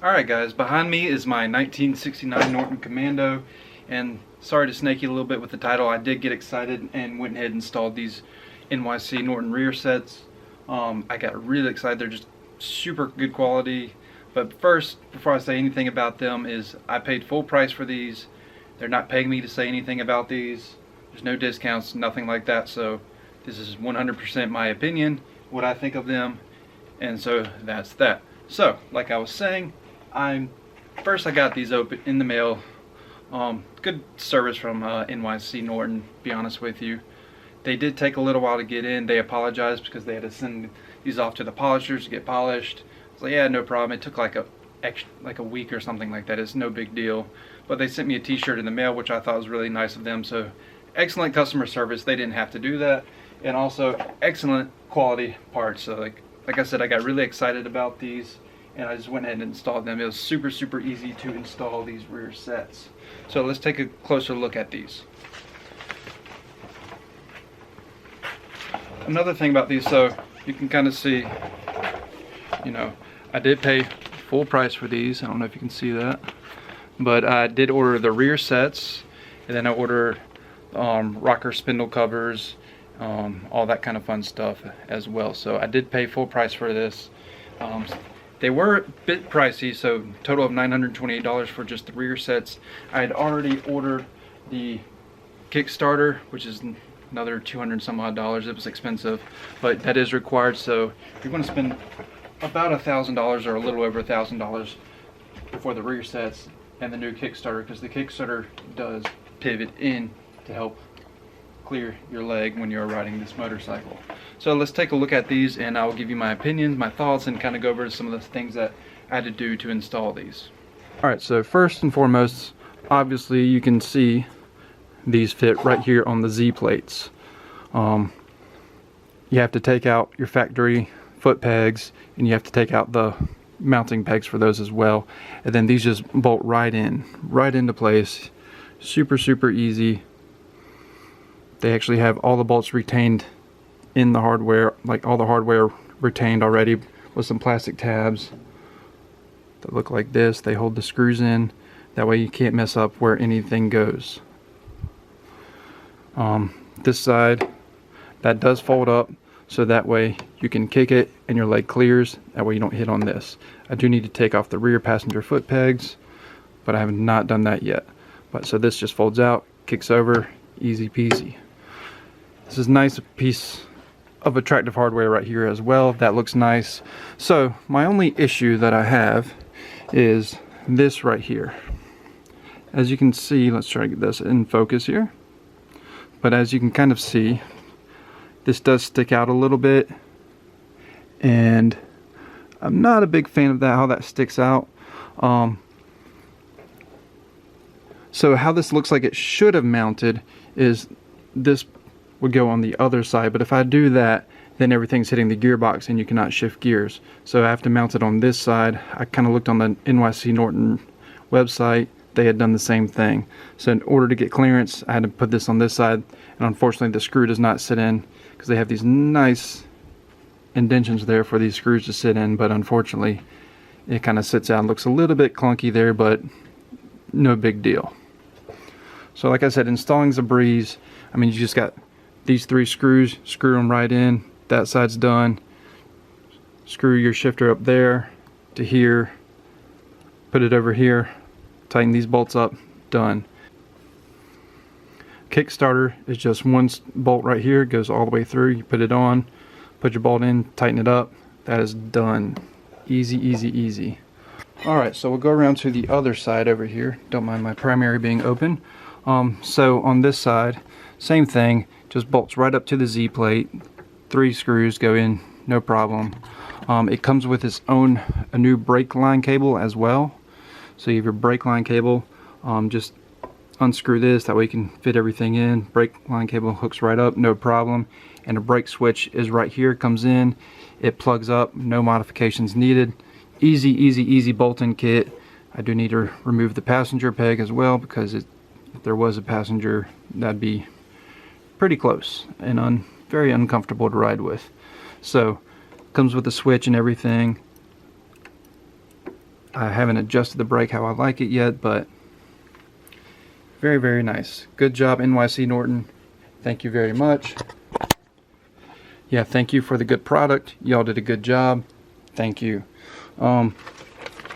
Alright guys, behind me is my 1969 Norton Commando, and sorry to snake you a little bit with the title. I did get excited and went ahead and installed these NYC Norton rear sets. I got really excited. They're just super good quality. But first, before I say anything about them, is I paid full price for these. They're not paying me to say anything about these. There's no discounts, nothing like that. So this is 100% my opinion, what I think of them, and so that's that. So, like I was saying, I got these open in the mail. Good service from NYC Norton, be honest with you. They did take a little while to get in. They apologized because they had to send these off to the polishers to get polished. I was like, yeah, no problem. It took like a week or something like that. It's no big deal. But they sent me a t-shirt in the mail, which I thought was really nice of them. So excellent customer service. They didn't have to do that. And also excellent quality parts. So like I said, I got really excited about these, and I just went ahead and installed them. It was super easy to install these rear sets. So let's take a closer look at these. Another thing about these, so you can kind of see, you know, I did pay full price for these. I don't know if you can see that, but I did order the rear sets, and then I ordered rocker spindle covers, all that kind of fun stuff as well. So I did pay full price for this. They were a bit pricey, so total of $928 for just the rear sets. I had already ordered the Kickstarter, which is another 200 some odd dollars. It was expensive, but that is required. So you're going to spend about $1,000 or a little over $1,000 for the rear sets and the new Kickstarter, because the Kickstarter does pivot in to help clear your leg when you're riding this motorcycle. So let's take a look at these, and I'll give you my opinions, my thoughts, and kind of go over some of the things that I had to do to install these. Alright, so first and foremost, obviously you can see these fit right here on the Z plates. You have to take out your factory foot pegs, and you have to take out the mounting pegs for those as well, and then these just bolt right into place. Super easy. They actually have all the bolts retained in the hardware, like all the hardware retained already with some plastic tabs that look like this. They hold the screws in, that way you can't mess up where anything goes. This side, that does fold up, so that way you can kick it and your leg clears, that way you don't hit on this. I do need to take off the rear passenger foot pegs, but I have not done that yet. But so this just folds out, kicks over, easy peasy. This is a nice piece of attractive hardware right here as well. That looks nice. So my only issue that I have is this right here. As you can see, let's try to get this in focus here. But as you can kind of see, this does stick out a little bit, and I'm not a big fan of that, how that sticks out. So how this looks like it should have mounted is this would go on the other side, but if I do that, then everything's hitting the gearbox and you cannot shift gears. So I have to mount it on this side. I kind of looked on the NYC Norton website. They had done the same thing. So in order to get clearance, I had to put this on this side, and unfortunately the screw does not sit in, because they have these nice indentions there for these screws to sit in, but unfortunately it kind of sits out. It looks a little bit clunky there, but no big deal. So like I said, installing's a breeze. I mean, you just got these 3 screws, screw them right in, that side's done. Screw your shifter up there to here, put it over here, tighten these bolts up, done. Kickstarter is just one bolt right here, goes all the way through. You put it on, put your bolt in, tighten it up, that is done. Easy. Alright, so we'll go around to the other side over here. Don't mind my primary being open. So on this side, same thing, just bolts right up to the Z plate. 3 screws go in, no problem. It comes with its own a new brake line cable as well. So you have your brake line cable. Just unscrew this, that way you can fit everything in. Brake line cable hooks right up, no problem. And a brake switch is right here, comes in, it plugs up, no modifications needed. Easy bolt-in kit. I do need to remove the passenger peg as well, because if there was a passenger, that'd be pretty close and very uncomfortable to ride with. So comes with a switch and everything. I haven't adjusted the brake how I like it yet, but very, very nice. Good job, NYC Norton. Thank you very much. Yeah, thank you for the good product. Y'all did a good job. Thank you. And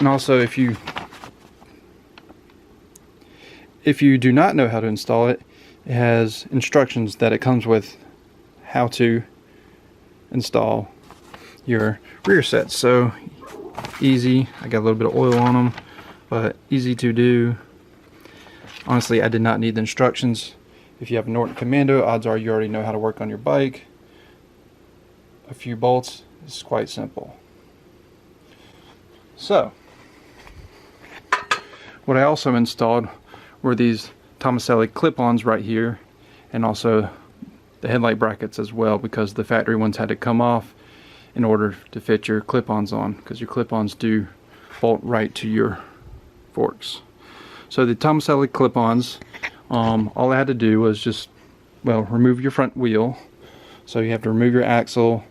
also, if you do not know how to install it, it has instructions that it comes with how to install your rear sets. So easy. I got a little bit of oil on them, but easy to do. Honestly, I did not need the instructions. If you have a Norton Commando, odds are you already know how to work on your bike. A few bolts is quite simple. So, what I also installed were these Tomaselli clip-ons right here, and also the headlight brackets as well, because the factory ones had to come off in order to fit your clip-ons on, because your clip-ons do bolt right to your forks. So the Tomaselli clip-ons, all I had to do was just, well, remove your front wheel. So you have to remove your axle,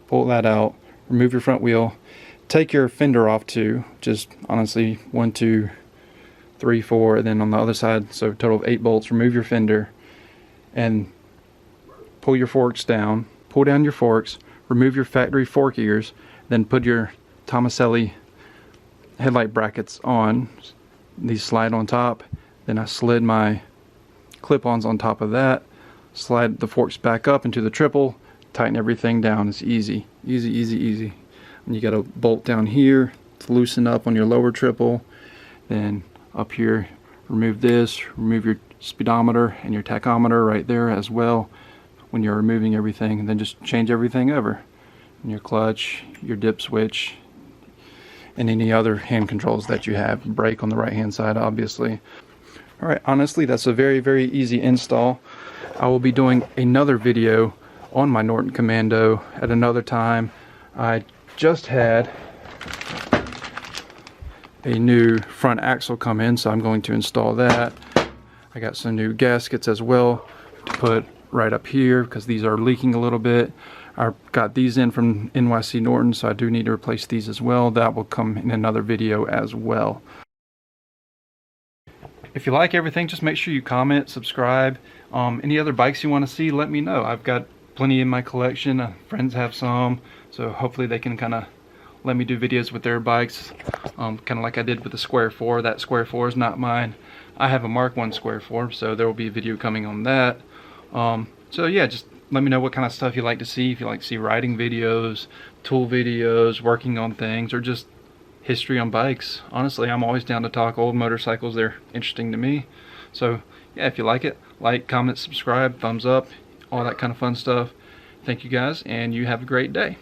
pull that out, remove your front wheel, take your fender off too, just honestly 1, 2, 3, 4, and then on the other side, so a total of 8 bolts. Remove your fender and pull your forks down, pull down your forks, remove your factory fork ears, then put your Tomaselli headlight brackets on. These slide on top. Then I slid my clip-ons on top of that, slide the forks back up into the triple, tighten everything down. It's easy, easy, easy, easy. And you got a bolt down here to loosen up on your lower triple. Then up here, remove this, remove your speedometer and your tachometer right there as well when you're removing everything, and then just change everything over. And your clutch, your dip switch, and any other hand controls that you have. Brake on the right hand side, obviously. Alright, honestly, that's a very, very easy install. I will be doing another video on my Norton Commando at another time. I just had a new front axle come in, so I'm going to install that. I got some new gaskets as well to put right up here because these are leaking a little bit. I got these in from NYC Norton, so I do need to replace these as well. That will come in another video as well. If you like everything, just make sure you comment, subscribe. Any other bikes you want to see, let me know. I've got plenty in my collection. Friends have some, so hopefully they can kind of let me do videos with their bikes, kind of like I did with the Square 4. That Square 4 is not mine. I have a Mark 1 Square 4, so there will be a video coming on that. So yeah, just let me know what kind of stuff you like to see. If you like to see riding videos, tool videos, working on things, or just history on bikes. Honestly, I'm always down to talk old motorcycles. They're interesting to me. So yeah, if you like it, like, comment, subscribe, thumbs up, all that kind of fun stuff. Thank you guys, and you have a great day.